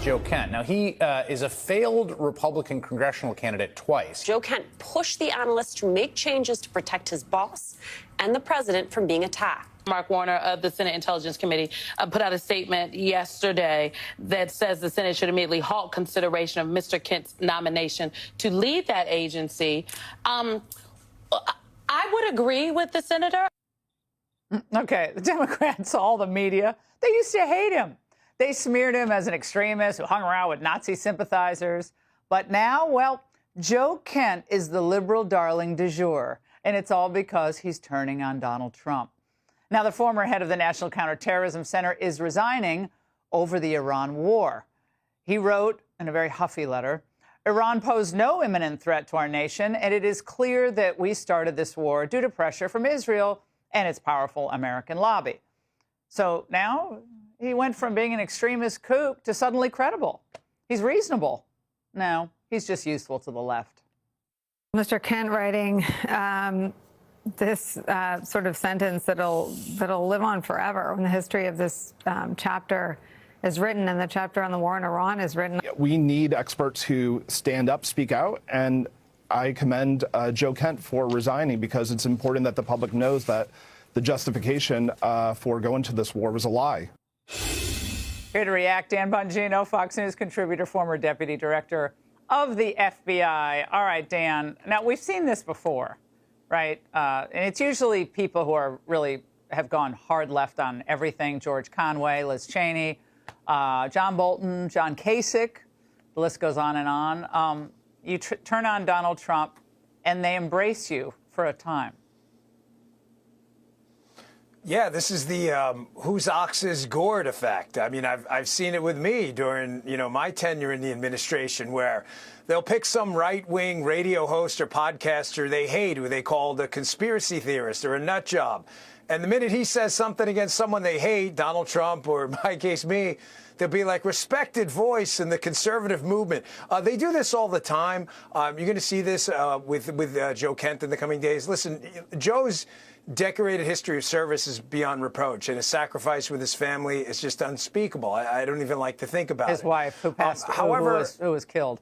Joe Kent. Now, he is a failed Republican congressional candidate twice. Joe Kent pushed the analysts to make changes to protect his boss and the president from being attacked. Mark Warner of the Senate Intelligence Committee put out a statement yesterday that says the Senate should immediately halt consideration of Mr. Kent's nomination to lead that agency. I would agree with the senator. Okay, the Democrats, all the media, they used to hate him. They smeared him as an extremist who hung around with Nazi sympathizers. But now, well, Joe Kent is the liberal darling du jour, and it's all because he's turning on Donald Trump. Now, the former head of the National Counterterrorism Center is resigning over the Iran war. He wrote in a very huffy letter, Iran posed no imminent threat to our nation, and it is clear that we started this war due to pressure from Israel and its powerful American lobby. So now he went from being an extremist kook to suddenly credible. He's reasonable. No, he's just useful to the left. Mr. Kent writing this sort of sentence that'll live on forever when the history of this chapter is written and the chapter on the war in Iran is written. We need experts who stand up, speak out, and I commend Joe Kent for resigning because it's important that the public knows that the justification for going to this war was a lie. Here to react, Dan Bongino, Fox News contributor, former deputy director of the FBI. All right, Dan. Now, we've seen this before, right? And it's usually people who are really have gone hard left on everything. George Conway, Liz Cheney, John Bolton, John Kasich. The list goes on and on. You turn on Donald Trump, and they embrace you for a time. Yeah, this is the whose ox is gored effect. I mean, I've seen it with me during, my tenure in the administration where they'll pick some right-wing radio host or podcaster they hate who they call the conspiracy theorist or a nut job. And the minute he says something against someone they hate, Donald Trump or in my case me, they'll be like respected voice in the conservative movement. They do this all the time. You're going to see this with Joe Kent in the coming days. Listen, Joe's decorated history of service is beyond reproach, and his sacrifice with his family is just unspeakable. I don't even like to think about it. His wife, who passed, however, who was killed.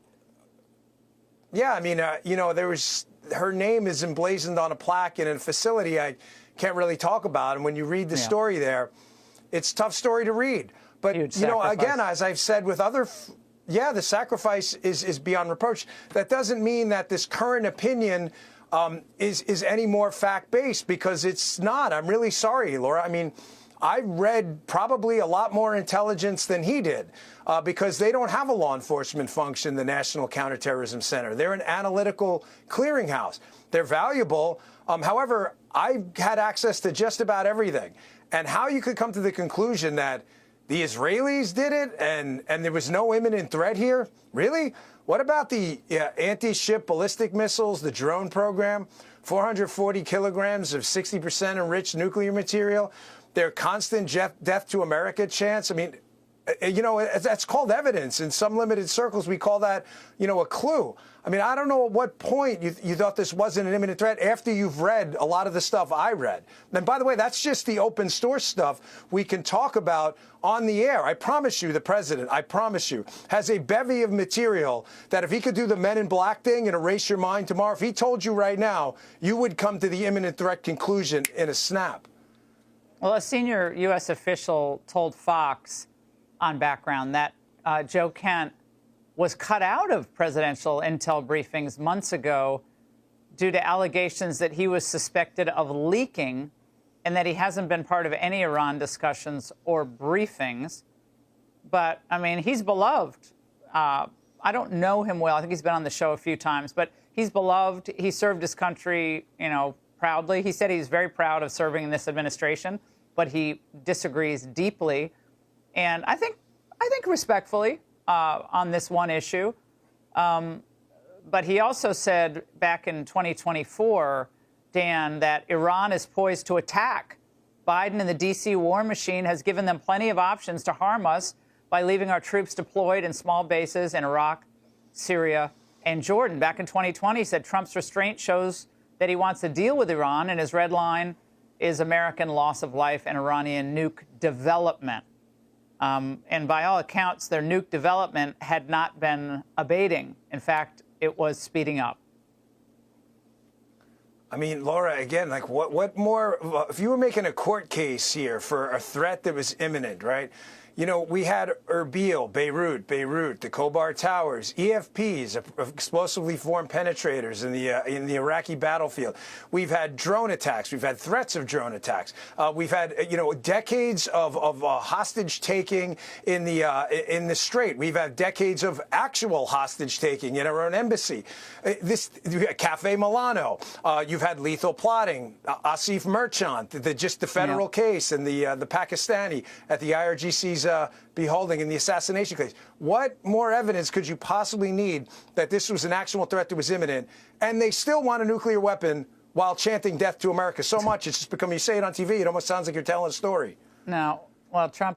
Yeah, I mean, her name is emblazoned on a plaque in a facility I can't really talk about. And when you read the story there, it's a tough story to read. But, again, as I've said with other, the sacrifice is beyond reproach. That doesn't mean that this current opinion is any more fact-based, because it's not. I'm really sorry, Laura. I mean, I read probably a lot more intelligence than he did because they don't have a law enforcement function, the National Counterterrorism Center. They're an analytical clearinghouse. They're valuable. However, I had access to just about everything. And how you could come to the conclusion that the Israelis did it and there was no imminent threat here? Really? What about the anti-ship ballistic missiles, the drone program, 440 kilograms of 60% enriched nuclear material, their constant death to America chance? I mean, that's called evidence. In some limited circles, we call that, a clue. I mean, I don't know at what point you thought this wasn't an imminent threat after you've read a lot of the stuff I read. And by the way, that's just the open source stuff we can talk about on the air. I promise you, the president, has a bevy of material that if he could do the Men in Black thing and erase your mind tomorrow, if he told you right now, you would come to the imminent threat conclusion in a snap. Well, a senior U.S. official told Fox on Background that Joe Kent was cut out of presidential intel briefings months ago due to allegations that he was suspected of leaking and that he hasn't been part of any Iran discussions or briefings. But, I mean, he's beloved. I don't know him well. I think he's been on the show a few times, but he's beloved. He served his country, proudly. He said he's very proud of serving in this administration, but he disagrees deeply. And I think respectfully, on this one issue. But he also said back in 2024, Dan, that Iran is poised to attack. Biden and the D.C. war machine has given them plenty of options to harm us by leaving our troops deployed in small bases in Iraq, Syria, and Jordan. Back in 2020, he said Trump's restraint shows that he wants to deal with Iran, and his red line is American loss of life and Iranian nuke development. And by all accounts, their nuke development had not been abating. In fact, it was speeding up. I mean, Laura, again, like what more, if you were making a court case here for a threat that was imminent, right? You know, we had Erbil, Beirut, the Khobar Towers, EFPs, explosively formed penetrators in the Iraqi battlefield. We've had drone attacks. We've had threats of drone attacks. We've had, you know, decades of hostage taking in the Strait. We've had decades of actual hostage taking in our own embassy. Cafe Milano. You've had lethal plotting. Asif Merchant, the federal case, and the Pakistani at the IRGC's beholding in the assassination case. What more evidence could you possibly need that this was an actual threat that was imminent? And they still want a nuclear weapon while chanting death to America so much it's just become, you say it on TV, it almost sounds like you're telling a story. Now, well, Trump